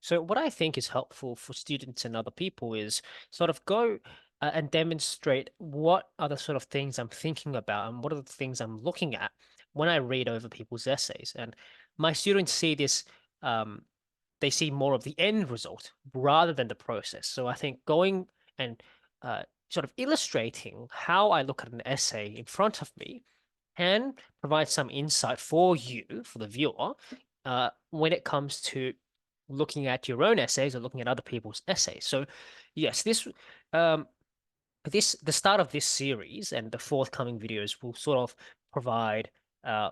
So what I think is helpful for students and other people is sort of go and demonstrate what are the sort of things I'm thinking about and what are the things I'm looking at when I read over people's essays. And my students see this, they see more of the end result rather than the process. So I think going and sort of illustrating how I look at an essay in front of me can provide some insight for you, for the viewer, when it comes to looking at your own essays or looking at other people's essays. So, yes, um, the start of this series and the forthcoming videos will sort of provide, uh,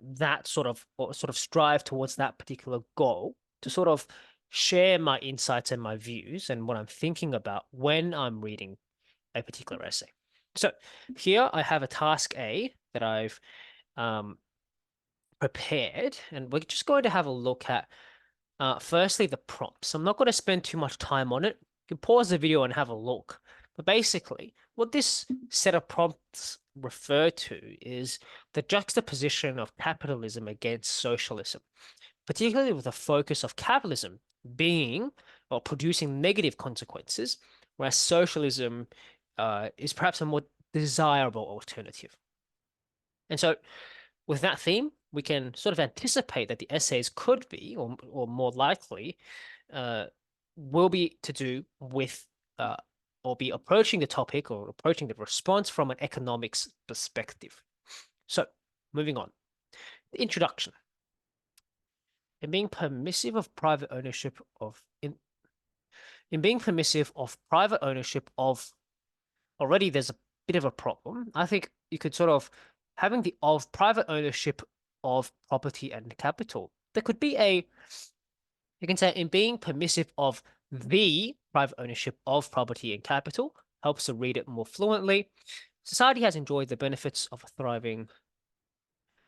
that sort of or sort of strive towards that particular goal to sort of share my insights and my views and what I'm thinking about when I'm reading a particular essay. So here I have a task A that I've um, prepared, and we're just going to have a look at firstly the prompts. I'm not going to spend too much time on it. You can pause the video and have a look. But basically, what this set of prompts refer to is the juxtaposition of capitalism against socialism, particularly with a focus of capitalism being or producing negative consequences, whereas socialism is perhaps a more desirable alternative. And so, with that theme, we can sort of anticipate that the essays could be, or more likely, uh, will be to do with, or be approaching the topic or approaching the response from an economics perspective. So, moving on. The introduction. In being permissive of private ownership of in being permissive of private ownership of already there's a bit of a problem. I think you could sort of having the of private ownership of property and capital. There could be you can say in being permissive of the private ownership of property and capital helps to read it more fluently. Society has enjoyed the benefits of a thriving,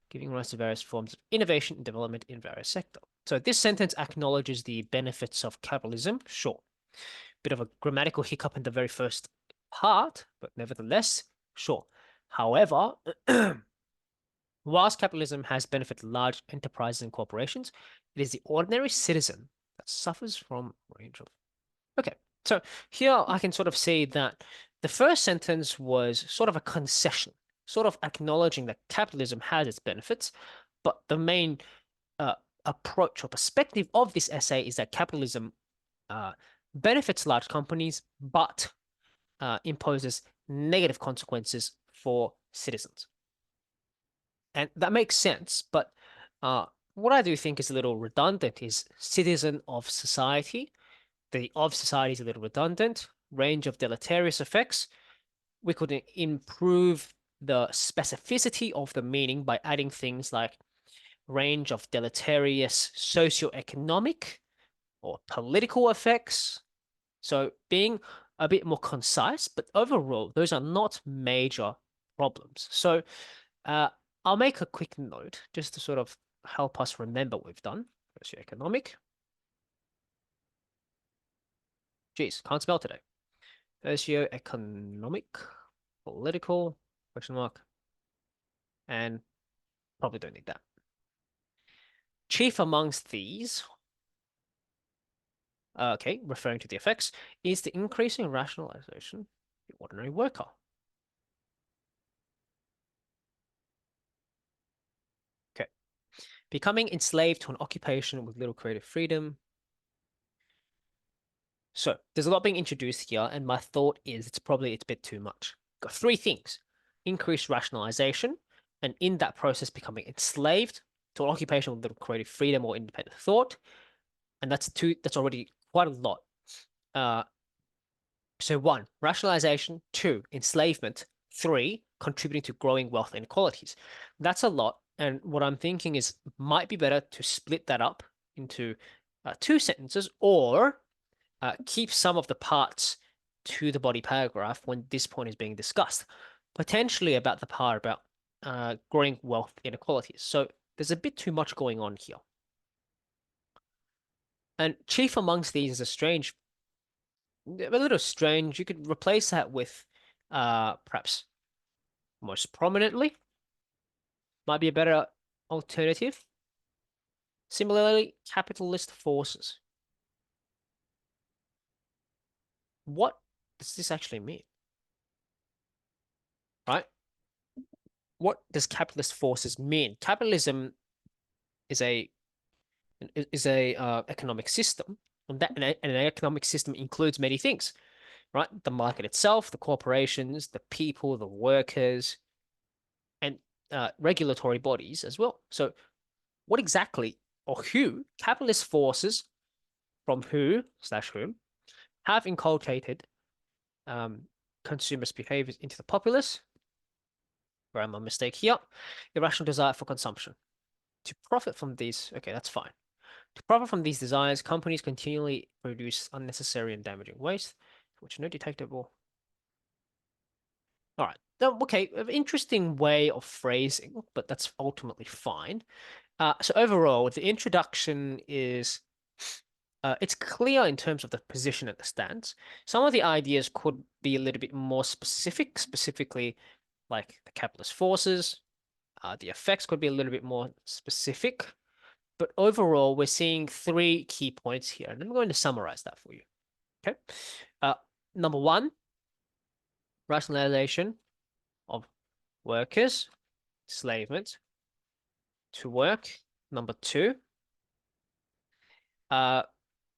giving rise to various forms of innovation and development in various sectors. So this sentence acknowledges the benefits of capitalism, sure. Bit of a grammatical hiccup in the very first part, but nevertheless, sure. However, whilst capitalism has benefited large enterprises and corporations, it is the ordinary citizen that suffers from a range of. Okay, so here I can sort of see that the first sentence was sort of a concession, sort of acknowledging that capitalism has its benefits, but the main uh, approach or perspective of this essay is that capitalism uh, benefits large companies, but imposes negative consequences for citizens. And that makes sense, but what I do think is a little redundant is citizen of society. The of society is a little redundant. Range of deleterious effects. We could improve the specificity of the meaning by adding things like range of deleterious socioeconomic or political effects. So being a bit more concise, but overall, those are not major problems. So uh, I'll make a quick note just to sort of help us remember what we've done. Socioeconomic. Geez, can't spell today. Socioeconomic, political, question mark, and probably don't need that. Chief amongst these, okay, referring to the effects, is the increasing rationalization of the ordinary worker. Okay. Becoming enslaved to an occupation with little creative freedom. So there's a lot being introduced here, and my thought is it's a bit too much. Got three things: increased rationalization, and in that process becoming enslaved to an occupation with little creative freedom or independent thought. And that's already quite a lot. Uh, so one, rationalization, two, enslavement, three, contributing to growing wealth inequalities. That's a lot. And what I'm thinking is might be better to split that up into two sentences or keep some of the parts to the body paragraph when this point is being discussed, potentially about the part about growing wealth inequalities. So there's a bit too much going on here. And chief amongst these is a little strange. You could replace that with perhaps most prominently, might be a better alternative. Similarly, capitalist forces. what does this actually mean, right? What does capitalist forces mean? Capitalism is a economic system, and an economic system includes many things, right? The market itself, the corporations, the people, the workers, and regulatory bodies as well. So, what exactly or who capitalist forces from who slash whom have inculcated um, consumers' behaviors into the populace? Grammar mistake here. Irrational desire for consumption. To profit from these, okay, that's fine. To profit from these desires, companies continually produce unnecessary and damaging waste, which are no detectable. All right. Okay, interesting way of phrasing, but that's ultimately fine. So overall, the introduction is it's clear in terms of the position and the stance. Some of the ideas could be a little bit more specific, specifically like the capitalist forces. The effects could be a little bit more specific. But overall, we're seeing three key points here, and I'm going to summarize that for you. Okay. Uh, Number one, rationalization of workers' enslavement to work. Number two, uh,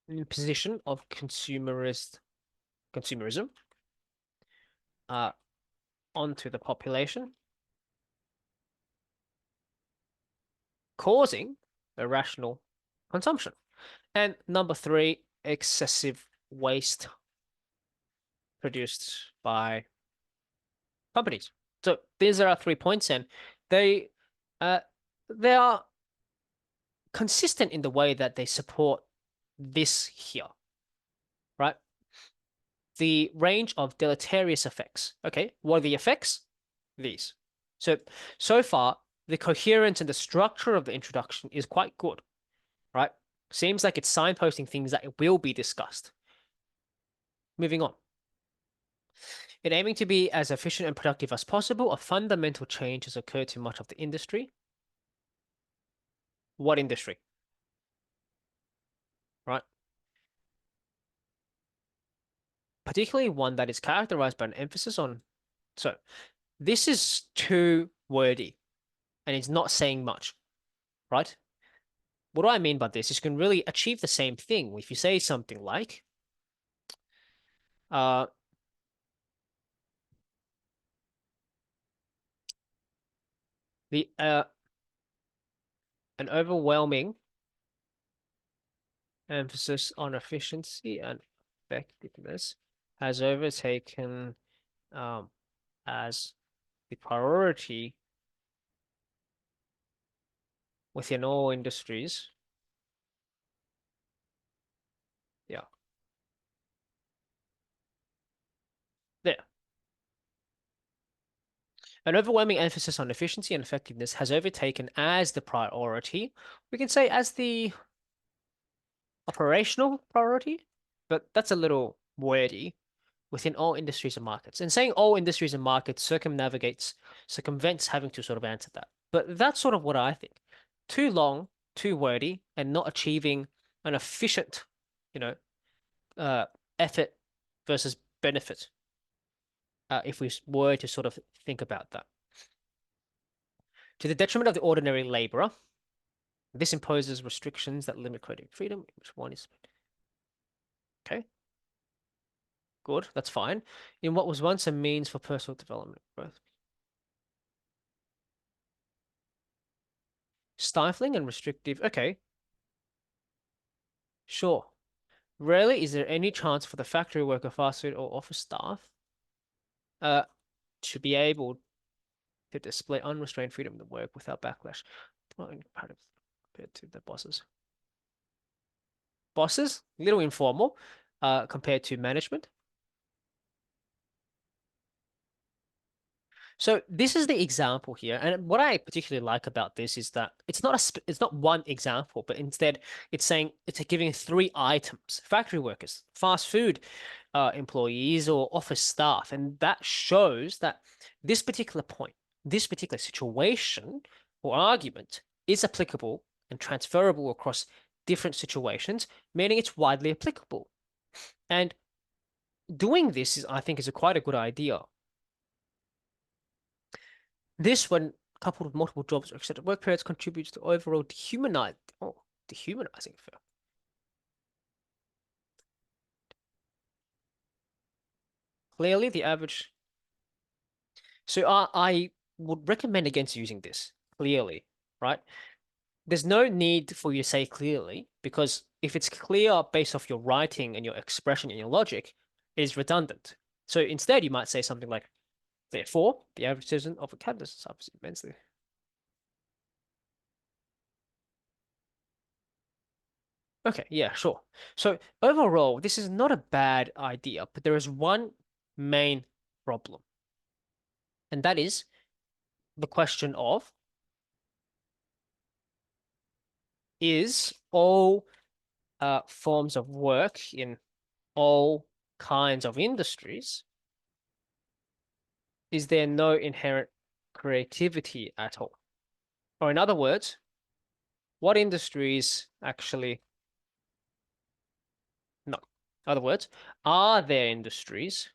imposition of consumerism uh, onto the population, causing irrational consumption. And number three, excessive waste produced by companies. So these are our 3 points, and they uh, they are consistent in the way that they support this here, right? The range of deleterious effects. Okay, what are the effects? These. So far, the coherence and the structure of the introduction is quite good, right? Seems like it's signposting things that will be discussed. Moving on. In aiming to be as efficient and productive as possible, a fundamental change has occurred to much of the industry. What industry? Right? Particularly one that is characterized by an emphasis on. So, this is too wordy and it's not saying much, right? What do I mean by this? Is you can really achieve the same thing if you say something like, uh, the an overwhelming emphasis on efficiency and effectiveness has overtaken um, as the priority within all industries. Yeah, there. An overwhelming emphasis on efficiency and effectiveness has overtaken as the priority. We can say as the operational priority, but that's a little wordy within all industries and markets. And saying all industries and markets circumvents having to sort of answer that. But that's sort of what I think. Too long, too wordy, and not achieving an efficient, you know, uh, effort versus benefit. If we were to sort of think about that. To the detriment of the ordinary laborer, this imposes restrictions that limit creative freedom, which one is okay. Good, that's fine. In what was once a means for personal development growth. Stifling and restrictive. Okay, sure. Rarely is there any chance for the factory worker, fast food, or office staff uh, to be able to display unrestrained freedom to work without backlash. Not comparative compared to the bosses. Bosses, a little informal compared to management. So this is the example here, and what I particularly like about this is that it's not one example, but instead it's saying it's giving three items: factory workers, fast food employees, or office staff, and that shows that this particular point, this particular situation or argument is applicable and transferable across different situations, meaning it's widely applicable. And doing this is, I think, is a quite a good idea. This, when coupled with multiple jobs or extended work periods, contributes to overall dehumanizing. Clearly, the average. So I would recommend against using this clearly, right? There's no need for you to say clearly because if it's clear based off your writing and your expression and your logic, it is redundant. So instead, you might say something like, therefore, the average citizen of a capitalist suffers immensely. Okay, yeah, sure. So overall, this is not a bad idea, but there is one main problem, and that is the question of is all forms of work in all kinds of industries, is there no inherent creativity at all? Or in other words, what industries actually, no. In other words, are there industries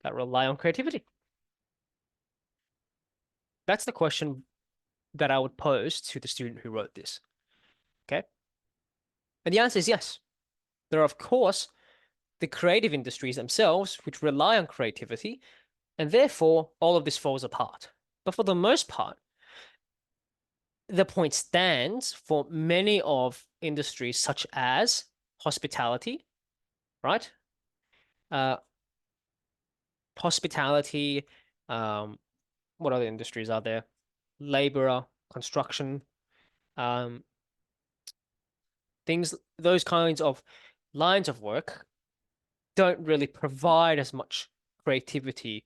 that rely on creativity? That's the question that I would pose to the student who wrote this. Okay. And the answer is yes. There are, of course, the creative industries themselves, which rely on creativity, and therefore all of this falls apart. But for the most part, the point stands for many of industries such as hospitality, right? Uh, hospitality, what other industries are there? Laborer, construction, um, things, those kinds of lines of work don't really provide as much creativity,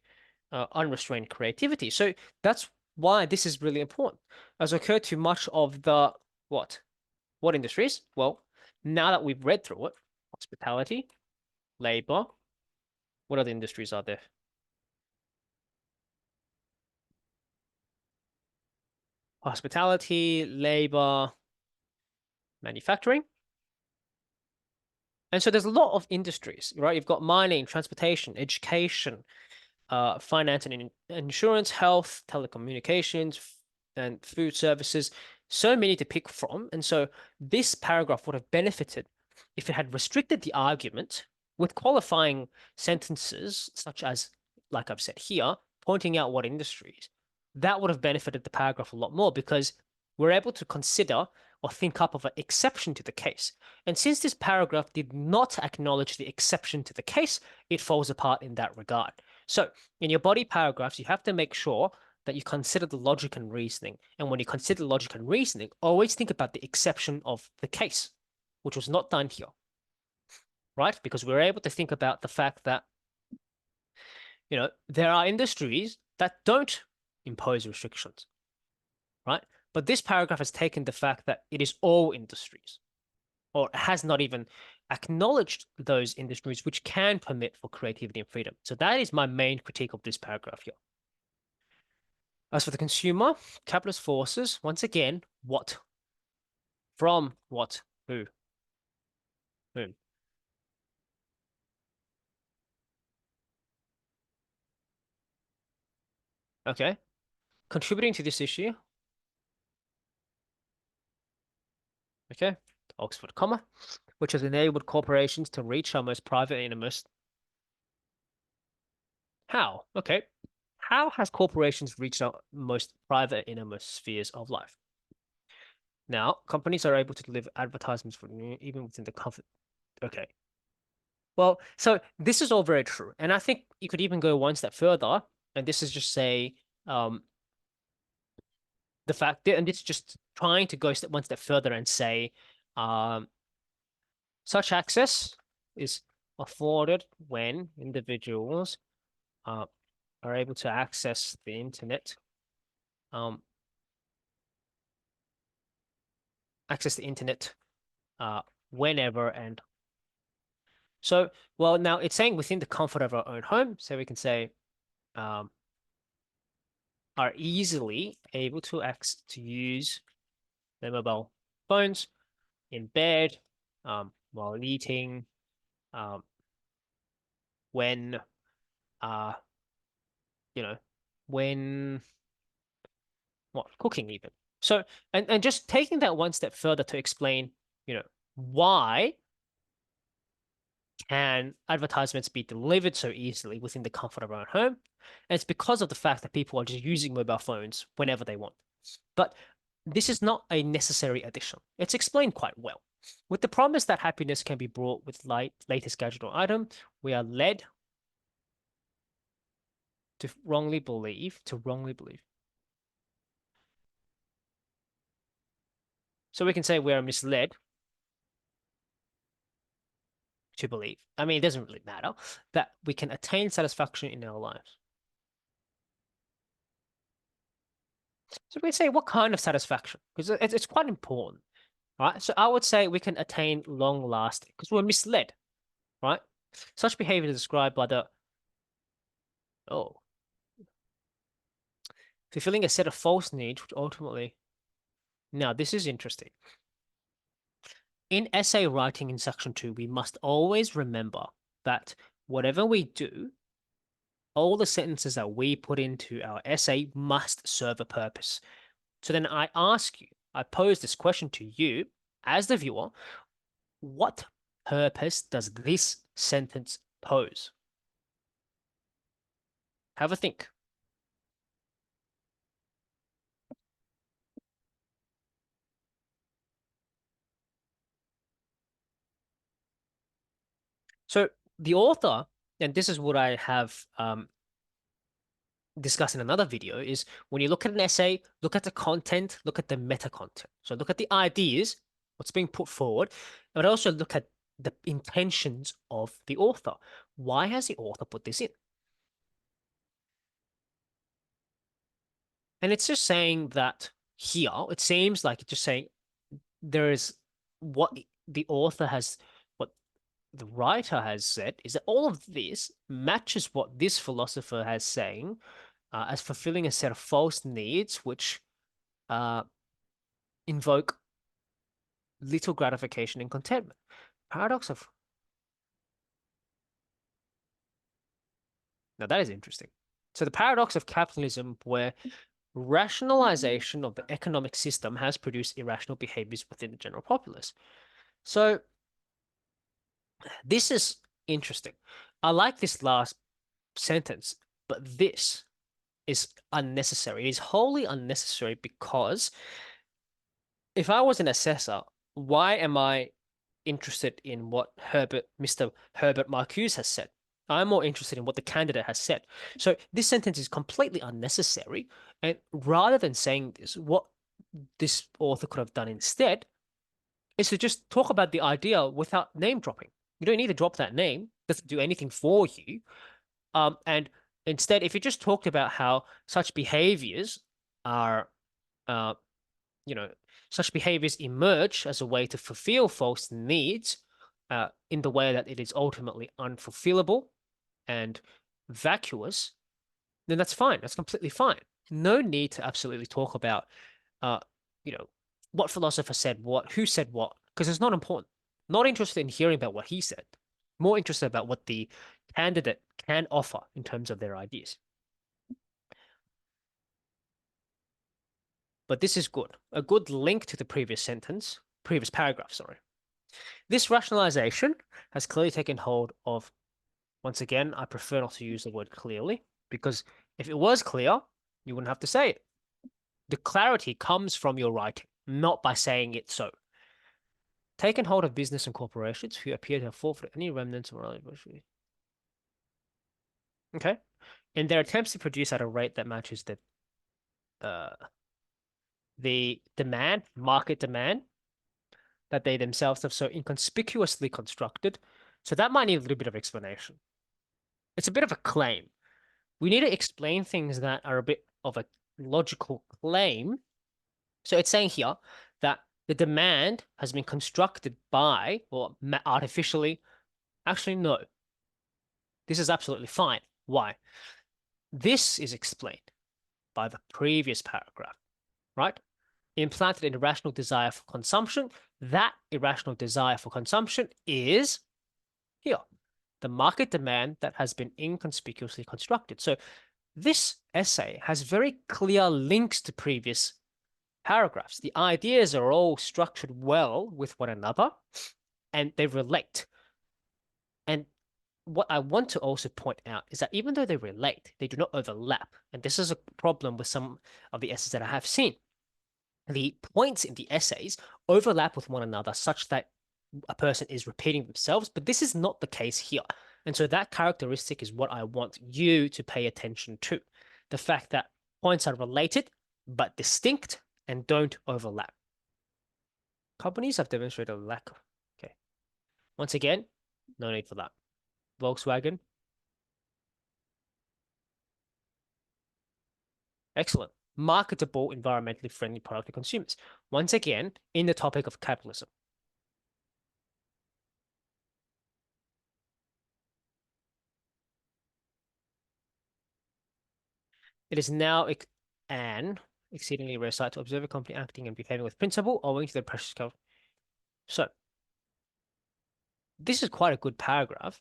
unrestrained creativity. So that's why this is really important. As occurred to much of the what? What industries? Well, now that we've read through it, hospitality, labor, what other industries are there? Hospitality, labor, manufacturing. And so there's a lot of industries, right? You've got mining, transportation, education, finance and insurance, health, telecommunications, and food services. So many to pick from. And so this paragraph would have benefited if it had restricted the argument with qualifying sentences, such as, like I've said here, pointing out what industries. That would have benefited the paragraph a lot more because we're able to consider or think up of an exception to the case. And since this paragraph did not acknowledge the exception to the case, it falls apart in that regard. So in your body paragraphs, you have to make sure that you consider the logic and reasoning. And when you consider logic and reasoning, always think about the exception of the case, which was not done here, right? Because we're able to think about the fact that, there are industries that don't impose restrictions, right? But this paragraph has taken the fact that it is all industries, or has not even acknowledged those industries which can permit for creativity and freedom. So that is my main critique of this paragraph here. As for the consumer, capitalist forces, once again, what? From what? Who? Whom? Okay. Contributing to this issue, okay, Oxford comma, which has enabled corporations to reach our most private and innermost. How? Okay. How has corporations reached our most private and innermost spheres of life? Now, companies are able to deliver advertisements for even within the comfort. Okay. Well, so this is all very true. And I think you could even go one step further, and this is just say, the fact that, and it's just trying to go one step further and say, um, such access is afforded when individuals uh, are able to access the internet, um, access the internet uh, whenever and so. Well, now it's saying within the comfort of our own home, so we can say um, are easily able to use their mobile phones in bed, while eating, um, when, uh, you know, when what cooking even. So, and just taking that one step further to explain, why can advertisements be delivered so easily within the comfort of our own home? And it's because of the fact that people are just using mobile phones whenever they want. But this is not a necessary addition. It's explained quite well. With the promise that happiness can be brought with latest gadget or item, we are led to wrongly believe. So we can say we are misled to believe. I mean, it doesn't really matter that we can attain satisfaction in our lives. So we say, what kind of satisfaction? Because it's quite important, right? So I would say we can attain long lasting because we're misled, right? Such behavior is described by oh, fulfilling a set of false needs, which ultimately, now this is interesting. In essay writing in section 2, we must always remember that whatever we do, all the sentences that we put into our essay must serve a purpose. So then I pose this question to you as the viewer, what purpose does this sentence pose? Have a think. So the author, and this is what I have discussed in another video, is when you look at an essay, look at the content, look at the meta content. So look at the ideas, what's being put forward, but also look at the intentions of the author. Why has the author put this in? And it's just saying that here, it seems like it's just saying there is what the author has, what the writer has said is that all of this matches what this philosopher has saying as fulfilling a set of false needs which uh, invoke little gratification and contentment. Paradox of Now that is interesting. So the paradox of capitalism, where rationalization of the economic system has produced irrational behaviors within the general populace. So this is interesting. I like this last sentence, but this is unnecessary. It is wholly unnecessary because if I was an assessor, why am I interested in what Mr. Herbert Marcuse has said? I'm more interested in what the candidate has said. So this sentence is completely unnecessary. And rather than saying this, what this author could have done instead is to just talk about the idea without name dropping. You don't need to drop that name. It doesn't do anything for you. And instead, if you just talked about how such behaviors are, uh, you know, such behaviors emerge as a way to fulfill false needs, in the way that it is ultimately unfulfillable and vacuous, then that's fine. That's completely fine. No need to absolutely talk about, uh, you know, what philosopher said what, who said what, because it's not important. Not interested in hearing about what he said. More interested about what the candidate can offer in terms of their ideas. But this is good. A good link to the previous paragraph, sorry. This rationalization has clearly taken hold of, once again, I prefer not to use the word clearly, because if it was clear, you wouldn't have to say it. The clarity comes from your writing, not by saying it so. Taken hold of business and corporations who appear to have forfeited any remnants of morality. Okay. In their attempts to produce at a rate that matches uh, the market demand, that they themselves have so inconspicuously constructed. So that might need a little bit of explanation. It's a bit of a claim. We need to explain things that are a bit of a logical claim. So it's saying here that the demand has been constructed by, or artificially. Actually, no. This is absolutely fine. Why? This is explained by the previous paragraph, right? Implanted an irrational desire for consumption. That irrational desire for consumption is here. the market demand that has been inconspicuously constructed. So this essay has very clear links to previous paragraphs. The ideas are all structured well with one another and they relate. And what I want to also point out is that even though they relate, they do not overlap. And this is a problem with some of the essays that I have seen. The points in the essays overlap with one another such that a person is repeating themselves, but this is not the case here. And so that characteristic is what I want you to pay attention to. The fact that points are related but distinct and don't overlap. Companies have demonstrated a lack of. Okay. Once again, no need for that. Volkswagen. Excellent. Marketable, environmentally friendly product to consumers. Once again, in the topic of capitalism. It is now an exceedingly rare sight to observe a company acting and behaving with principle owing to their precious cover. So, this is quite a good paragraph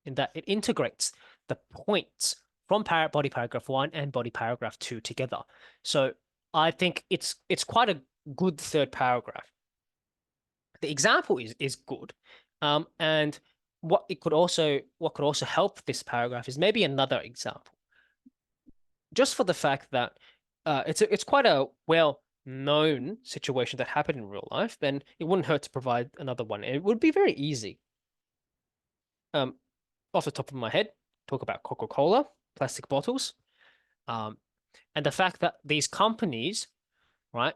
in that it integrates the points from body paragraph 1 and body paragraph 2 together. So, I think it's quite a good third paragraph. The example is good, and what could also help this paragraph is maybe another example, just for the fact that it's quite a well-known situation that happened in real life. Then it wouldn't hurt to provide another one. It would be very easy. Off the top of my head, talk about Coca-Cola, plastic bottles, and the fact that these companies, right,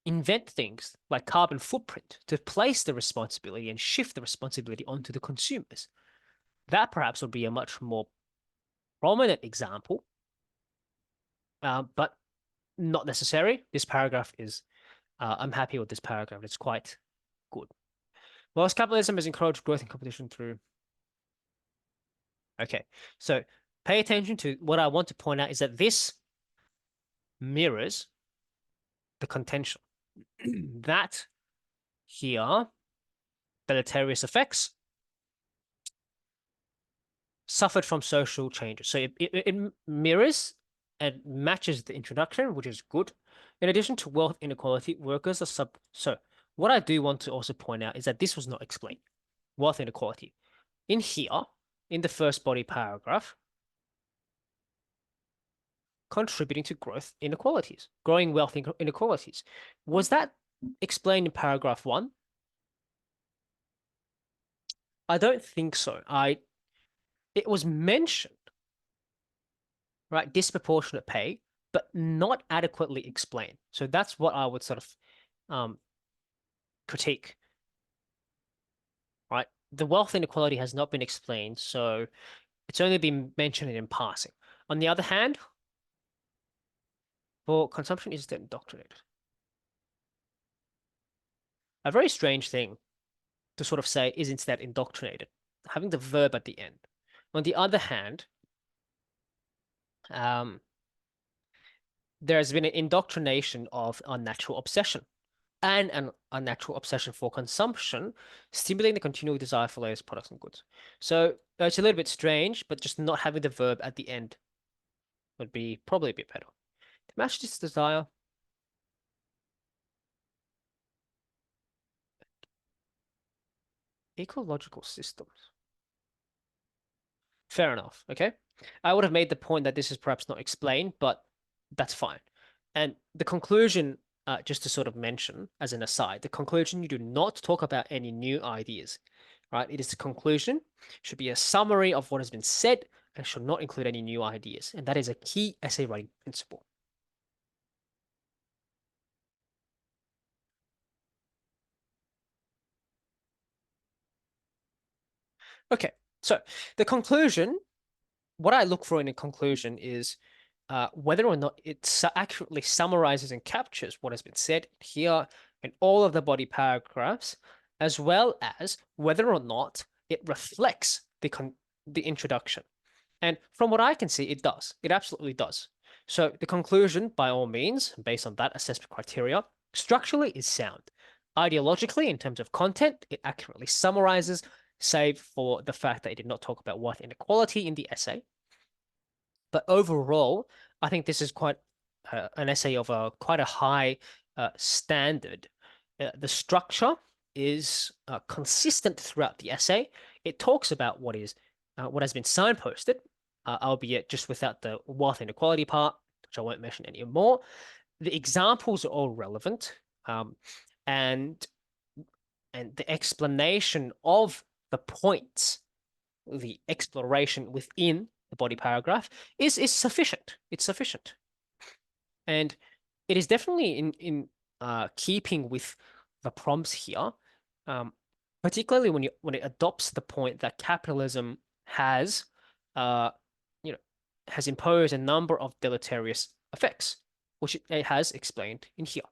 invent things like carbon footprint to place the responsibility and shift the responsibility onto the consumers. That perhaps would be a much more prominent example, but not necessary. This paragraph is, I'm happy with this paragraph. It's quite good. Whilst capitalism has encouraged growth and competition through. Okay, so pay attention to what I want to point out is that this mirrors the contention that here deleterious effects suffered from social changes. So it mirrors and matches the introduction, which is good. In addition to wealth inequality, workers are So what I do want to also point out is that this was not explained. Wealth inequality. In here, in the first body paragraph, contributing to growth inequalities, growing wealth inequalities. Was that explained in paragraph 1? I don't think so. It was mentioned, right? Disproportionate pay, but not adequately explained. So that's what I would sort of critique, right? The wealth inequality has not been explained, so it's only been mentioned in passing. On the other hand, for consumption is then indoctrinated. A very strange thing to sort of say is instead indoctrinated, having the verb at the end. On the other hand, there has been an indoctrination of unnatural obsession and an unnatural obsession for consumption, stimulating the continual desire for latest products and goods. So it's a little bit strange, but just not having the verb at the end would be probably a bit better. To match this desire, ecological systems. Fair enough, okay? I would have made the point that this is perhaps not explained, but that's fine. And the conclusion, just to sort of mention as an aside, the conclusion, you do not talk about any new ideas, right? It is the conclusion, should be a summary of what has been said and should not include any new ideas. And that is a key essay writing principle. Okay, so the conclusion, what I look for in a conclusion is whether or not it accurately summarizes and captures what has been said here in all of the body paragraphs, as well as whether or not it reflects the introduction. And from what I can see, it does. It absolutely does. So the conclusion, by all means, based on that assessment criteria, structurally is sound. Ideologically, in terms of content, it accurately summarizes save for the fact that it did not talk about wealth inequality in the essay. But overall, I think this is quite an essay of quite a high standard. The structure is consistent throughout the essay. It talks about what has been signposted, albeit just without the wealth inequality part, which I won't mention anymore. The examples are all relevant, and the explanation of the points, the exploration within the body paragraph is sufficient. It's sufficient, and it is definitely in keeping with the prompts here, um, particularly when it adopts the point that capitalism has, uh, you know, has imposed a number of deleterious effects, which it has explained in here.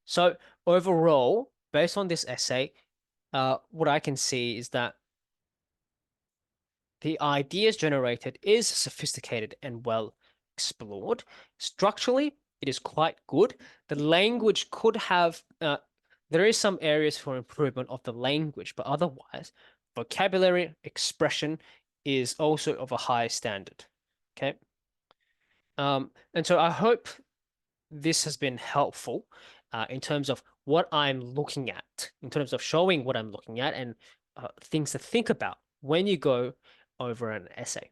So overall, based on this essay, what I can see is that the ideas generated is sophisticated and well explored. Structurally, it is quite good. The language could have, there is some areas for improvement of the language, but otherwise, vocabulary, expression is also of a high standard. Okay. And so I hope this has been helpful in terms of what I'm looking at, in terms of showing what I'm looking at and things to think about when you go over an essay.